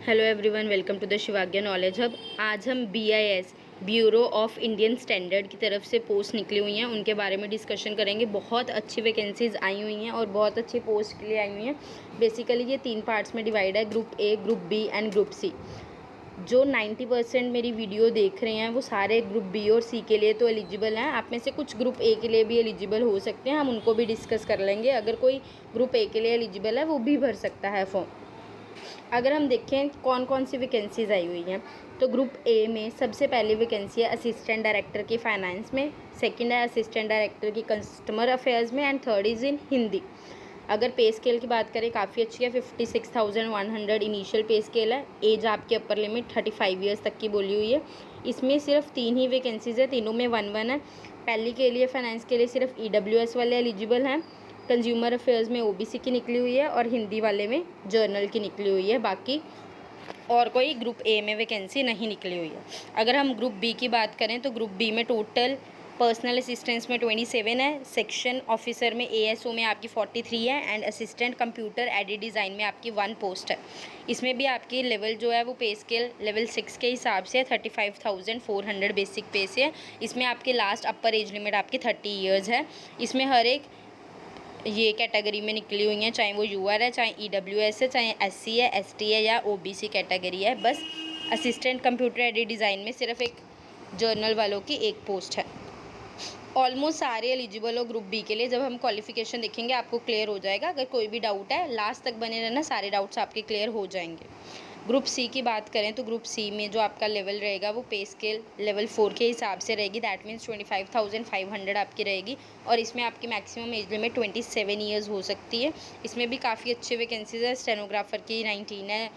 Hello everyone, welcome to the Shivagya knowledge hub. आज हम BIS bureau of Indian standard की तरफ से पोस्ट निकली हुई हैं उनके बारे में डिस्कशन करेंगे। बहुत अच्छी वैकेंसीज आई हुई हैं और बहुत अच्छी पोस्ट के लिए आई हुई हैं। बेसिकली ये 3 पार्ट्स में डिवाइड है, group A, group B and group C। जो 90% मेरी वीडियो देख रहे हैं वो सारे ग्रुप B और C के लिए तो एलिजिबल हैं। आप में से कुछ ग्रुप A के लिए भी एलिजिबल हो सकते हैं, हम उनको भी डिस्कस कर लेंगे। अगर कोई ग्रुप A के लिए एलिजिबल है वो भी भर सकता है फॉर्म। अगर हम देखें कौन कौन सी वैकेंसीज आई हुई हैं, तो ग्रुप A में सबसे पहली वैकेंसी है असिस्टेंट डायरेक्टर की फाइनेंस में, सेकंड है असिस्टेंट डायरेक्टर की कस्टमर अफेयर्स में and third is in Hindi. अगर पे स्केल की बात करें काफ़ी अच्छी है, 56,100 इनिशियल पे स्केल है। एज आपकी अपर लिमिट 35 ईयर्स तक की बोली हुई है। इसमें सिर्फ 3 ही वैकेंसीज़ है, तीनों में 1-1 है। पहली के लिए फाइनेंस के लिए सिर्फ EWS वाले एलिजिबल हैं, कंज्यूमर अफेयर्स में OBC की निकली हुई है और हिंदी वाले में जर्नल की निकली हुई है। बाकी और कोई ग्रुप A में वैकेंसी नहीं निकली हुई है। अगर हम ग्रुप B की बात करें तो ग्रुप B में टोटल पर्सनल असिस्टेंट्स में 27 है, सेक्शन ऑफिसर में ASO में आपकी 43 है and assistant computer edit design में आपकी 1 पोस्ट है। इसमें भी आपकी लेवल जो है वो पे स्केल लेवल 6 के हिसाब से 35,400 बेसिक पे से है। इसमें आपकी लास्ट अपर एज लिमिट आपकी 30 ईयर्स है। इसमें हर एक ये कैटेगरी में निकली हुई हैं, चाहे वो UR है, चाहे EWS है, चाहे SC है, ST है या OBC कैटेगरी है। बस असिस्टेंट कंप्यूटर एडिट डिज़ाइन में सिर्फ एक जर्नल वालों की एक पोस्ट है। ऑलमोस्ट सारे एलिजिबल हो ग्रुप B के लिए। जब हम क्वालिफिकेशन देखेंगे आपको क्लियर हो जाएगा। अगर कोई भी डाउट है लास्ट तक बने रहना, सारे डाउट्स आपके क्लियर हो जाएंगे। ग्रुप C की बात करें तो ग्रुप C में जो आपका लेवल रहेगा वो पे स्केल लेवल 4 के हिसाब से रहेगी। दैट मीन्स 25,500 आपकी रहेगी और इसमें आपकी मैक्सिमम एज लिमिट 27 ईयर्स हो सकती है। इसमें भी काफ़ी अच्छी वैकेंसीज है। स्टेनोग्राफर की 19 है,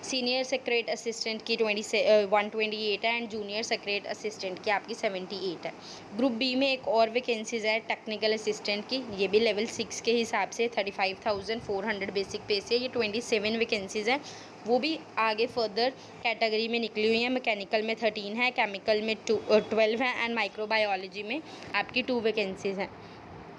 सीनियर सेक्रेट असिस्टेंट की 128 है एंड जूनियर सेक्रेट असिस्टेंट की आपकी 78 है। ग्रुप B में एक और वैकेंसीज है टेक्निकल असिस्टेंट की, ये भी लेवल 6 के हिसाब से 35,400 बेसिक पे से ये 27 वैकेंसीज हैं। वो भी आगे फर्दर कैटेगरी में निकली हुई हैं। मैकेनिकल में 13 है, केमिकल में 12 है एंड माइक्रोबायोलॉजी में आपकी 2 वैकेंसीज हैं।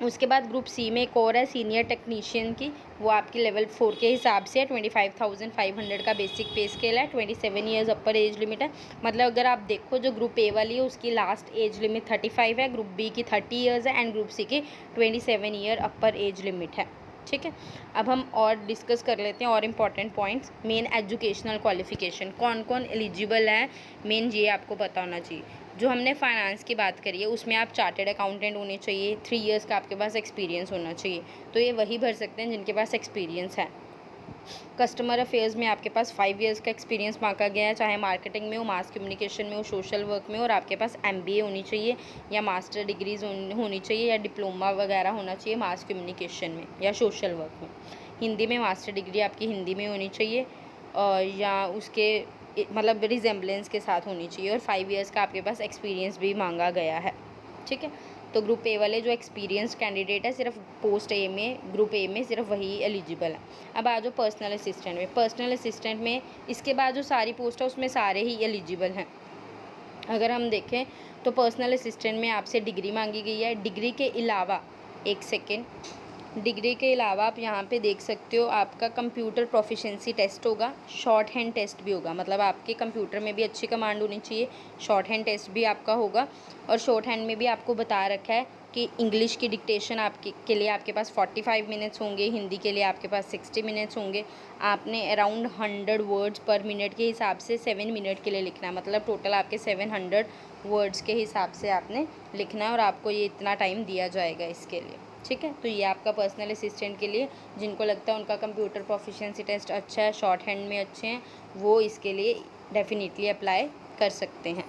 उसके बाद ग्रुप C में एक और है सीनियर टेक्नीशियन की, वो आपकी लेवल 4 के हिसाब से 25,500 का बेसिक पे स्केल है, 27 ईयर्स अपर एज लिमिट है। मतलब अगर आप देखो जो ग्रुप A वाली है उसकी लास्ट एज लिमिट 35 है, ग्रुप B की 30 ईयर्स है एंड ग्रुप C की 27 ईयर अपर एज लिमिट है। ठीक है, अब हम और डिस्कस कर लेते हैं और important points. Main educational qualification कौन कौन एलिजिबल है, मेन ये आपको पता होना चाहिए। जो हमने फाइनेंस की बात करी है उसमें आप चार्टेड अकाउंटेंट होने चाहिए, 3 ईयर्स का आपके पास एक्सपीरियंस होना चाहिए, तो ये वही भर सकते हैं जिनके पास एक्सपीरियंस है। कस्टमर अफेयर्स में आपके पास 5 ईयर्स का एक्सपीरियंस मांगा गया है, चाहे मार्केटिंग में हो, मास कम्युनिकेशन में हो, सोशल वर्क में हो, और आपके पास MBA होनी चाहिए या मास्टर डिग्रीज होनी चाहिए या डिप्लोमा वगैरह होना चाहिए मास कम्युनिकेशन में या सोशल वर्क में। हिंदी में मास्टर डिग्री आपकी हिंदी में होनी चाहिए या उसके मतलब रिजेम्बलेंस के साथ होनी चाहिए, और 5 ईयर्स का आपके पास एक्सपीरियंस भी मांगा गया है। ठीक है, तो ग्रुप A वाले जो एक्सपीरियंस कैंडिडेट है सिर्फ पोस्ट A में, ग्रुप A में सिर्फ वही एलिजिबल है। अब आ जाओ पर्सनल असिस्टेंट में। पर्सनल असिस्टेंट में इसके बाद जो सारी पोस्ट है उसमें सारे ही एलिजिबल हैं। अगर हम देखें तो पर्सनल असिस्टेंट में आपसे डिग्री मांगी गई है। डिग्री के अलावा एक सेकेंड, डिग्री के अलावा आप यहाँ पे देख सकते हो आपका कंप्यूटर प्रोफिशिएंसी टेस्ट होगा, शॉर्ट हैंड टेस्ट भी होगा। मतलब आपके कंप्यूटर में भी अच्छी कमांड होनी चाहिए, शॉर्ट हैंड टेस्ट भी आपका होगा। और शॉर्ट हैंड में भी आपको बता रखा है कि इंग्लिश की डिक्टेशन आपके के लिए आपके पास 45 मिनट्स होंगे, हिंदी के लिए आपके पास 60 मिनट्स होंगे। आपने अराउंड 100 वर्ड्स पर मिनट के हिसाब से 7 मिनट के लिए लिखना है। मतलब टोटल आपके 700 वर्ड्स के हिसाब से आपने लिखना है और आपको ये इतना टाइम दिया जाएगा इसके लिए। ठीक है, तो ये आपका पर्सनल असिस्टेंट के लिए जिनको लगता है उनका कंप्यूटर प्रोफिशिएंसी टेस्ट अच्छा है, शॉर्ट हैंड में अच्छे हैं, वो इसके लिए डेफिनेटली अप्लाई कर सकते हैं।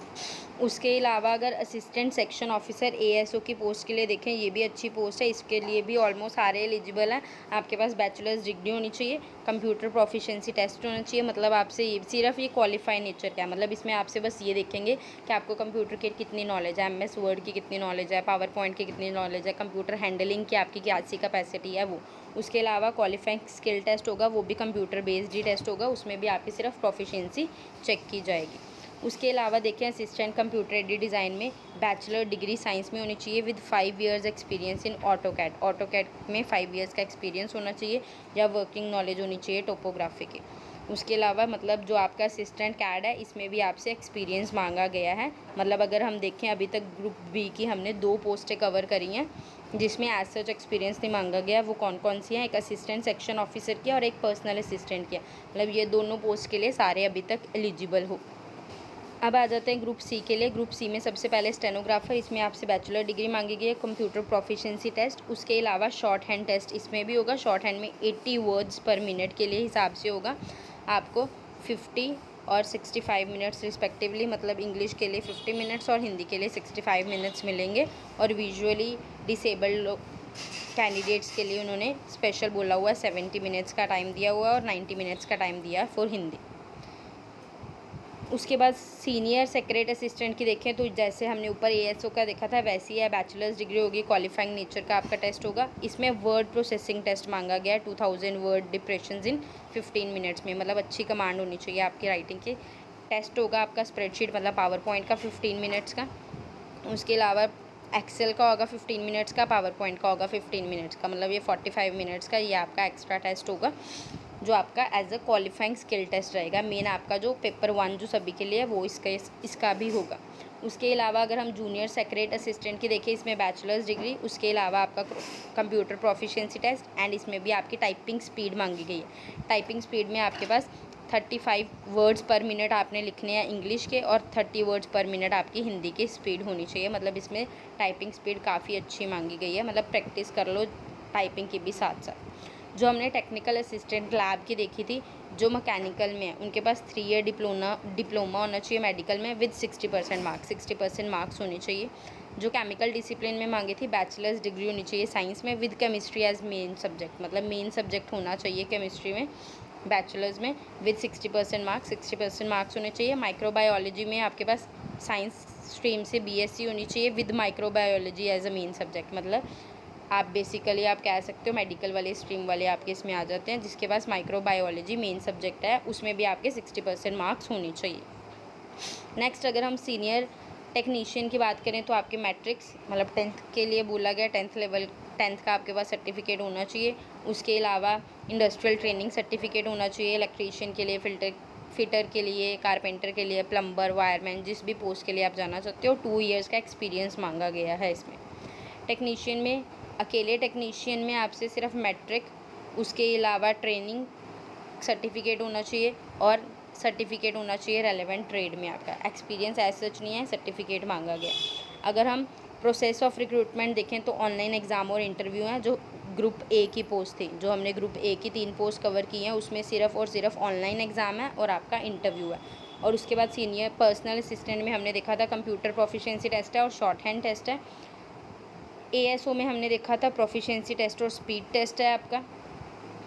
उसके अलावा अगर असिस्टेंट सेक्शन ऑफिसर ASO की पोस्ट के लिए देखें, ये भी अच्छी पोस्ट है, इसके लिए भी ऑलमोस्ट सारे एलिजिबल हैं। आपके पास बैचलर्स डिग्री होनी चाहिए, कंप्यूटर प्रोफिशिएंसी टेस्ट होना चाहिए। मतलब आपसे ये सिर्फ ये क्वालिफाइड नेचर का है, मतलब इसमें आपसे बस ये देखेंगे कि आपको कंप्यूटर की कितनी नॉलेज है, MS वर्ड की कितनी नॉलेज है, पावर पॉइंट की कितनी नॉलेज है, कंप्यूटर हैंडलिंग की आपकी क्या सी कैपेसिटी है वो। उसके अलावा क्वालिफाइंग स्किल टेस्ट होगा, वो भी कंप्यूटर बेस्ड ही टेस्ट होगा, उसमें भी आपकी सिर्फ प्रोफिशिएंसी चेक की जाएगी। उसके अलावा देखें असिस्टेंट कंप्यूटर एडिट डिज़ाइन में बैचलर डिग्री साइंस में होनी चाहिए with 5 years experience in AutoCAD. AutoCAD में 5 ईयर्स का एक्सपीरियंस होना चाहिए या वर्किंग नॉलेज होनी चाहिए टोपोग्राफी की। उसके अलावा मतलब जो आपका असिस्टेंट कैड है इसमें भी आपसे एक्सपीरियंस मांगा गया है। मतलब अगर हम देखें अभी तक ग्रुप बी की हमने 2 पोस्टें कवर करी हैं जिसमें एज सच एक्सपीरियंस नहीं मांगा गया। वो कौन कौन सी हैं? एक असिस्टेंट सेक्शन ऑफिसर की और एक पर्सनल असिस्टेंट की। मतलब ये दोनों पोस्ट के लिए सारे अभी तक एलिजिबल हो। अब आ जाते हैं ग्रुप सी के लिए। ग्रुप सी में सबसे पहले स्टेनोग्राफर, इसमें आपसे बैचलर डिग्री मांगी गई है, कंप्यूटर प्रोफिशिएंसी टेस्ट, उसके अलावा शॉर्ट हैंड टेस्ट इसमें भी होगा। शॉर्ट हैंड में 80 वर्ड्स पर मिनट के लिए हिसाब से होगा। आपको 50 और 65 मिनट्स रिस्पेक्टिवली, मतलब इंग्लिश के लिए 50 मिनट्स और हिंदी के लिए 65 मिनट्स मिलेंगे। और विजुअली डिसेबल्ड कैंडिडेट्स के लिए उन्होंने स्पेशल बोला हुआ है 70 मिनट्स का टाइम दिया हुआ है और 90 मिनट्स का टाइम दिया है फॉर हिंदी। उसके बाद सीनियर सेक्रेट असिस्टेंट की देखें तो जैसे हमने ऊपर एएसओ का देखा था वैसी है। बैचलर्स डिग्री होगी, क्वालिफाइंग नेचर का आपका टेस्ट होगा। इसमें वर्ड प्रोसेसिंग टेस्ट मांगा गया है, 2000 वर्ड डिप्रेशंस इन 15 मिनट्स में। मतलब अच्छी कमांड होनी चाहिए आपकी राइटिंग की। टेस्ट होगा आपका स्प्रेडशीट मतलब पावर पॉइंट का 15 मिनट्स का। उसके अलावा एक्सेल का होगा 15 मिनट्स का, पावर पॉइंट का होगा 15 मिनट्स का। मतलब ये 45 मिनट्स का ये आपका एक्स्ट्रा टेस्ट होगा जो आपका as a qualifying skill test रहेगा। मेन आपका जो पेपर 1 जो सभी के लिए है वो इसका भी होगा। उसके अलावा अगर हम जूनियर सेक्रेट असिस्टेंट की देखें, इसमें बैचलर्स डिग्री, उसके अलावा आपका कंप्यूटर प्रोफिशिएंसी टेस्ट एंड इसमें भी आपकी टाइपिंग स्पीड मांगी गई है। टाइपिंग स्पीड में आपके पास 35 वर्ड्स पर मिनट आपने लिखने हैं इंग्लिश के और 30 वर्ड्स पर मिनट आपकी हिंदी की स्पीड होनी चाहिए। मतलब इसमें टाइपिंग स्पीड काफ़ी अच्छी मांगी गई है। मतलब प्रैक्टिस कर लो टाइपिंग की भी साथ साथ। जो हमने टेक्निकल असिस्टेंट लैब की देखी थी जो मैकेनिकल में है, उनके पास 3 ईयर डिप्लोमा होना चाहिए मेडिकल में विद 60% मार्क्स, 60% मार्क्स होने चाहिए। जो केमिकल डिसिप्लिन में मांगी थी बैचलर्स डिग्री होनी चाहिए साइंस में with chemistry as main subject. मतलब मेन सब्जेक्ट होना चाहिए केमिस्ट्री में बैचलर्स में विद 60% मार्क्स, 60% मार्क्स होने चाहिए। माइक्रोबायोलॉजी में आपके पास साइंस स्ट्रीम से बीएससी होनी चाहिए with microbiology as a main subject. मतलब आप बेसिकली आप कह सकते हो मेडिकल वाले स्ट्रीम वाले आपके इसमें आ जाते हैं जिसके पास माइक्रोबायोलॉजी मेन सब्जेक्ट है, उसमें भी आपके 60% मार्क्स होने चाहिए। नेक्स्ट अगर हम सीनियर टेक्नीशियन की बात करें तो आपके मैट्रिक्स मतलब 10th के लिए बोला गया, 10th लेवल 10th का आपके पास सर्टिफिकेट होना चाहिए। उसके अलावा इंडस्ट्रियल ट्रेनिंग सर्टिफिकेट होना चाहिए इलेक्ट्रीशियन के लिए, फिटर के लिए, कारपेंटर के लिए, प्लम्बर, वायरमैन, जिस भी पोस्ट के लिए आप जाना चाहते हो। 2 ईयर्स का एक्सपीरियंस मांगा गया है इसमें। टेक्नीशियन में अकेले टेक्नीशियन में आपसे सिर्फ मैट्रिक, उसके अलावा ट्रेनिंग सर्टिफिकेट होना चाहिए और सर्टिफिकेट होना चाहिए रेलेवेंट ट्रेड में। आपका एक्सपीरियंस एज सच नहीं है, सर्टिफिकेट मांगा गया। अगर हम प्रोसेस ऑफ रिक्रूटमेंट देखें तो ऑनलाइन एग्ज़ाम और इंटरव्यू हैं। जो ग्रुप ए की पोस्ट थी, जो हमने ग्रुप ए की 3 पोस्ट कवर की हैं उसमें सिर्फ और सिर्फ ऑनलाइन एग्ज़ाम है और आपका इंटरव्यू है। और उसके बाद सीनियर पर्सनल असिस्टेंट में हमने देखा था कंप्यूटर प्रोफिशिएंसी टेस्ट है और शॉर्ट हैंड टेस्ट है। एएसओ में हमने देखा था प्रोफिशिएंसी टेस्ट और स्पीड टेस्ट है आपका।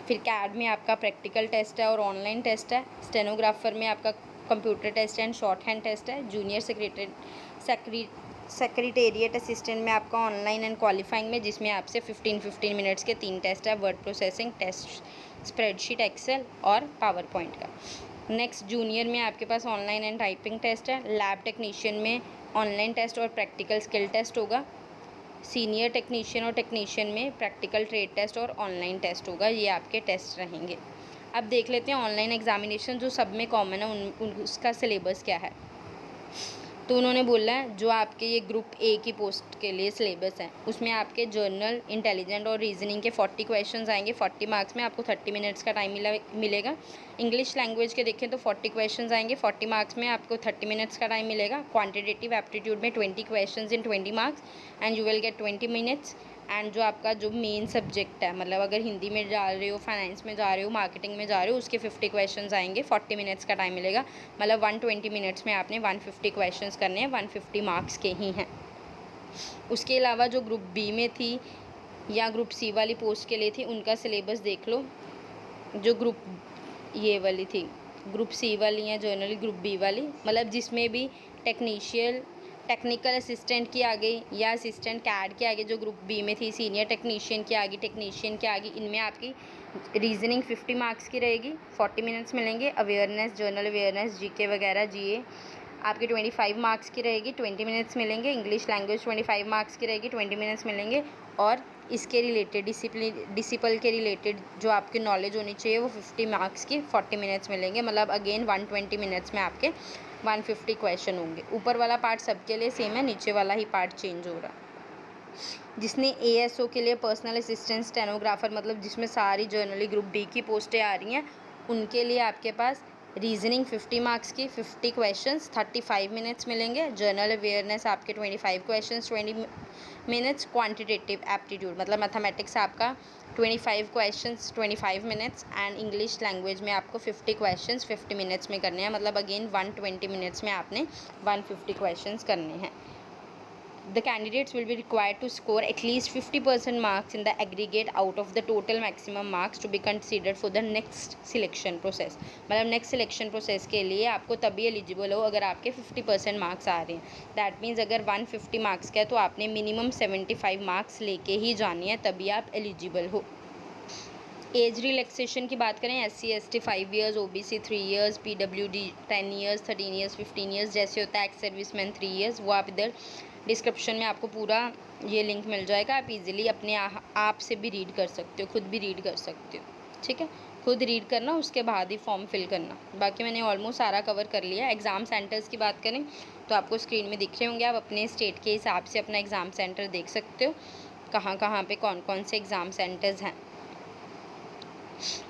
फिर कैड में आपका प्रैक्टिकल टेस्ट है और ऑनलाइन टेस्ट है। स्टेनोग्राफर में आपका computer test and shorthand test है। जूनियर सेक्रेटेरिएट असिस्टेंट में आपका ऑनलाइन एंड क्वालिफाइंग में जिसमें आपसे 15 मिनट्स के 3 टेस्ट है, word processing test, spreadsheet, Excel और पावर पॉइंट का। नेक्स्ट जूनियर में आपके पास ऑनलाइन एंड टाइपिंग टेस्ट है। लैब टेक्नीशियन में ऑनलाइन टेस्ट और प्रैक्टिकल स्किल टेस्ट होगा। सीनियर टेक्नीशियन और टेक्नीशियन में प्रैक्टिकल ट्रेड टेस्ट और ऑनलाइन टेस्ट होगा। ये आपके टेस्ट रहेंगे। अब देख लेते हैं ऑनलाइन एग्जामिनेशन जो सब में कॉमन है उसका सिलेबस क्या है। तो उन्होंने बोला है जो आपके ये ग्रुप ए की पोस्ट के लिए सिलेबस है उसमें आपके जर्नल, इंटेलिजेंट और रीजनिंग के 40 क्वेश्चंस आएंगे। 40 मार्क्स में आपको 30 मिनट्स का टाइम मिलेगा। इंग्लिश लैंग्वेज के देखें तो 40 क्वेश्चंस आएंगे, 40 मार्क्स में आपको 30 मिनट्स का टाइम मिलेगा। क्वांटिटेटिव एप्टीट्यूड में 20 questions in 20 marks and you will get 20 minutes. And जो आपका जो मेन सब्जेक्ट है मतलब अगर हिंदी में जा रहे हो, फाइनेंस में जा रहे हो, मार्केटिंग में जा रहे हो, उसके 50 क्वेश्चंस आएंगे, 40 मिनट्स का टाइम मिलेगा। मतलब 120 मिनट्स में आपने 150 क्वेश्चंस करने हैं, 150 मार्क्स के ही हैं। उसके अलावा जो ग्रुप बी में थी या ग्रुप सी वाली पोस्ट के लिए थी उनका सिलेबस देख लो। जो ग्रुप ये वाली थी, ग्रुप सी वाली या जर्नली ग्रुप बी वाली, मतलब जिसमें भी टेक्निकल असिस्टेंट की आ गई या असिस्टेंट कैड की आगे जो ग्रुप बी में थी, सीनियर टेक्नीशियन की आगे, टेक्नीशियन की आगे, इनमें आपकी रीजनिंग 50 मार्क्स की रहेगी, 40 मिनट्स मिलेंगे। अवेयरनेस, जनरल अवेयरनेस, जीके वगैरह, जीए आपकी 25 मार्क्स की रहेगी, 20 मिनट्स मिलेंगे। इंग्लिश लैंग्वेज 25 मार्क्स की रहेगी, 20 मिनट्स मिलेंगे। और इसके रिलेटेड डिसिपल के रिलेटेड जो आपकी नॉलेज होनी चाहिए वो 50 मार्क्स की 40 मिनट्स मिलेंगे, मतलब अगेन 120 मिनट्स में आपके 150 क्वेश्चन होंगे। ऊपर वाला पार्ट सबके लिए सेम है, नीचे वाला ही पार्ट चेंज हो रहा है। जिसने ASO के लिए पर्सनल असिस्टेंट स्टेनोग्राफर, मतलब जिसमें सारी जर्नली ग्रुप B की पोस्टें आ रही हैं, उनके लिए आपके पास रीजनिंग 50 मार्क्स की 50 क्वेश्चंस 35 मिनट्स मिलेंगे। जनरल अवेयरनेस आपके 25 क्वेश्चंस 20 मिनट्स। क्वांटिटेटिव एप्टीट्यूड मतलब मैथमेटिक्स आपका 25 questions 25 minutes. And English language में आपको 50 क्वेश्चंस 50 मिनट्स में करने हैं, मतलब अगेन 120 मिनट्स में आपने 150 क्वेश्चंस करने हैं। The candidates will be required to score at least 50% marks in the aggregate out of the total maximum marks to be considered for the next selection process। मतलब next selection process के लिए आपको तभी eligible हो अगर आपके 50% marks आ रहे हैं। दैट मीन्स अगर 150 मार्क्स का है तो आपने मिनिमम 75 मार्क्स लेके ही जानी है, तभी आप एलिजिबल हो। एज रिलैक्सेशन की बात करें, SC ST 5 years, OBC 3 years, PWD 10 years, 13 years, 15 years जैसे होता है, एक्स सर्विसमैन 3 ईयर्स। वो आप इधर डिस्क्रिप्शन में आपको पूरा ये लिंक मिल जाएगा, आप इजीली अपने आप से भी रीड कर सकते हो, खुद भी रीड कर सकते हो। ठीक है, खुद रीड करना, उसके बाद ही फॉर्म फिल करना। बाकी मैंने ऑलमोस्ट सारा कवर कर लिया। एग्ज़ाम सेंटर्स की बात करें तो आपको स्क्रीन में दिख रहे होंगे, आप अपने स्टेट के हिसाब से अपना एग्ज़ाम सेंटर देख सकते हो, कहाँ कहाँ पे कौन कौन से एग्ज़ाम सेंटर्स हैं।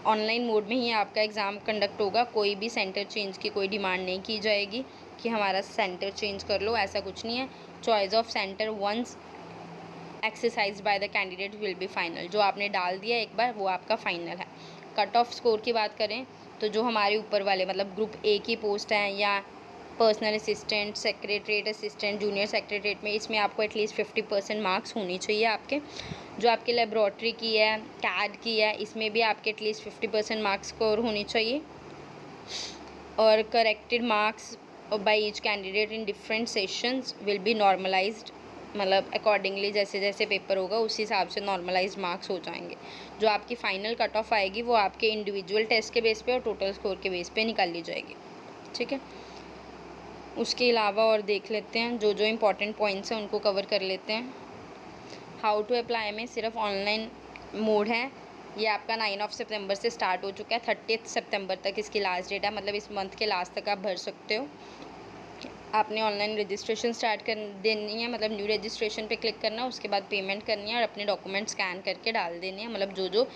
ऑनलाइन मोड में ही आपका एग्ज़ाम कंडक्ट होगा, कोई भी सेंटर चेंज की कोई डिमांड नहीं की जाएगी कि हमारा सेंटर चेंज कर लो, ऐसा कुछ नहीं है। Choice of centre once exercise by the candidate will be final. जो आपने डाल दिया एक बार वो आपका फाइनल है। कट ऑफ स्कोर की बात करें तो जो हमारे ऊपर वाले मतलब ग्रुप A की पोस्ट हैं या personal assistant, secretariat assistant, junior secretariat में, इसमें आपको एटलीस्ट 50% मार्क्स होनी चाहिए आपके। जो आपके लेबोरेटरी की है, कैड की है, इसमें भी आपके एटलीस्ट 50% मार्क्स स्कोर होनी चाहिए। और corrected marks by each candidate in different sessions will be normalised, मतलब अकॉर्डिंगली जैसे जैसे पेपर होगा उस हिसाब से नॉर्मलाइज मार्क्स हो जाएंगे। जो आपकी फ़ाइनल कट ऑफ आएगी वो आपके इंडिविजुअल टेस्ट के बेस पे और टोटल स्कोर के बेस पे निकाल ली जाएगी। ठीक है, उसके अलावा और देख लेते हैं जो जो इम्पोर्टेंट पॉइंट्स हैं उनको कवर कर लेते हैं। हाउ टू अप्लाई में सिर्फ ऑनलाइन मोड है, ये आपका 9 सितंबर से स्टार्ट हो चुका है, 30 सितंबर तक इसकी लास्ट डेट है, मतलब इस मंथ के लास्ट तक आप भर सकते हो। आपने ऑनलाइन रजिस्ट्रेशन स्टार्ट कर देनी है, मतलब न्यू रजिस्ट्रेशन पे क्लिक करना है, उसके बाद पेमेंट करनी है और अपने डॉक्यूमेंट स्कैन करके डाल देने हैं, मतलब जो जो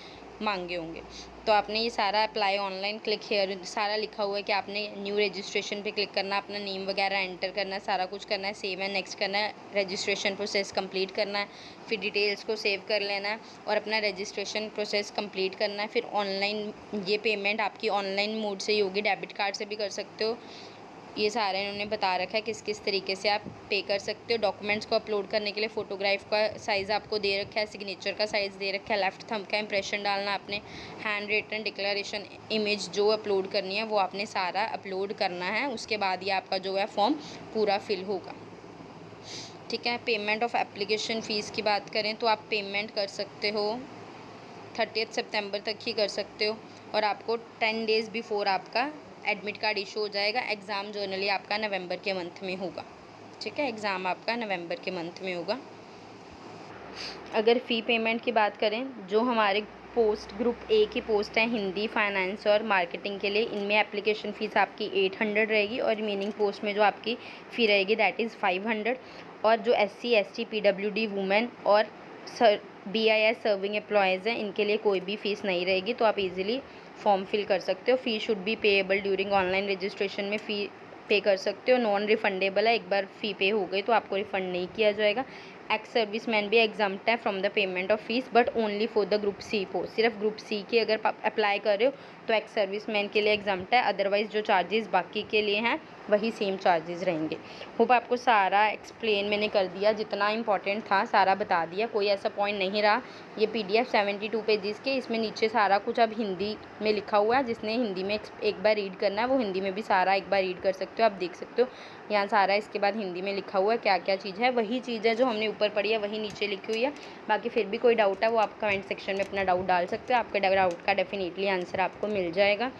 मांगे होंगे। तो आपने ये सारा अप्लाई ऑनलाइन क्लिक हेयर सारा लिखा हुआ है कि आपने न्यू रजिस्ट्रेशन पे क्लिक करना, अपना नेम वगैरह एंटर करना है, सारा कुछ करना है, सेव एंड नेक्स्ट करना है, रजिस्ट्रेशन प्रोसेस कंप्लीट करना है, फिर डिटेल्स को सेव कर लेना है और अपना रजिस्ट्रेशन प्रोसेस कंप्लीट करना है। फिर ऑनलाइन ये पेमेंट आपकी ऑनलाइन मोड से ही होगी, डेबिट कार्ड से भी कर सकते हो। ये सारा इन्होंने बता रखा है किस किस तरीके से आप पे कर सकते हो। डॉक्यूमेंट्स को अपलोड करने के लिए फ़ोटोग्राफ का साइज़ आपको दे रखा है, सिग्नेचर का साइज़ दे रखा है, लेफ़्ट थंब का इंप्रेशन डालना, आपने हैंड रिटन डिक्लेरेशन इमेज जो अपलोड करनी है वो आपने सारा अपलोड करना है। उसके बाद ये आपका जो है फॉर्म पूरा फिल होगा। ठीक है, पेमेंट ऑफ एप्लीकेशन फ़ीस की बात करें तो आप पेमेंट कर सकते हो 30 सितंबर तक ही कर सकते हो और आपको 10 डेज़ बिफोर आपका एडमिट कार्ड इशू हो जाएगा। एग्ज़ाम जनरली आपका नवंबर के मंथ में होगा। ठीक है, एग्ज़ाम आपका नवंबर के मंथ में होगा। अगर फ़ी पेमेंट की बात करें, जो हमारे पोस्ट ग्रुप A की पोस्ट है हिंदी, फाइनेंस और मार्केटिंग के लिए, इनमें एप्लीकेशन फ़ीस आपकी 800 रहेगी और रिमेनिंग पोस्ट में जो आपकी फ़ी रहेगी दैट इज़ 500। और जो SC ST PWD वुमेन और BIS सर्विंग एम्प्लॉयज़ हैं, इनके लिए कोई भी फ़ीस नहीं रहेगी, तो आप इजीली फॉर्म फिल कर सकते हो। Fee should be payable during online registration में फ़ी पे कर सकते हो, नॉन रिफंडेबल है, एक बार फ़ी पे हो गई तो आपको रिफ़ंड नहीं किया जाएगा। एक्स सर्विस मैन भी एग्जाम्प्ट है from the payment of fees but only for the group C post. सिर्फ ग्रुप C की अगर अप्लाई कर रहे हो तो एक्स सर्विस मैन के लिए एग्जाम्प्ट है, अदरवाइज़ जो चार्जेस बाकी के लिए हैं वही सेम चार्जेस रहेंगे। होप आपको सारा एक्सप्लेन मैंने कर दिया, जितना इंपॉर्टेंट था सारा बता दिया, कोई ऐसा पॉइंट नहीं रहा। ये PDF 72 पेजेस के, इसमें नीचे सारा कुछ अब हिंदी में लिखा हुआ है, जिसने हिंदी में एक बार रीड करना है वो हिंदी में भी सारा एक बार रीड कर सकते हो। आप देख सकते हो यहाँ सारा इसके बाद हिंदी में लिखा हुआ है क्या क्या चीज़ है, वही चीज़ है जो हमने ऊपर पढ़ी है वही नीचे लिखी हुई है। बाकी फिर भी कोई डाउट है वो आप कमेंट सेक्शन में अपना डाउट डाल सकते हो, आपके डाउट का डेफिनेटली आंसर आपको मिल जाएगा।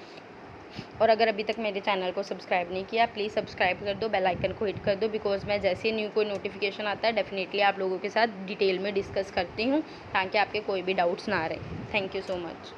और अगर अभी तक मेरे चैनल को सब्सक्राइब नहीं किया, प्लीज़ सब्सक्राइब कर दो, बेल आइकन को हिट कर दो, बिकॉज़ मैं जैसे ही न्यू कोई नोटिफिकेशन आता है डेफिनेटली आप लोगों के साथ डिटेल में डिस्कस करती हूँ, ताकि आपके कोई भी डाउट्स ना रहे। Thank you so much.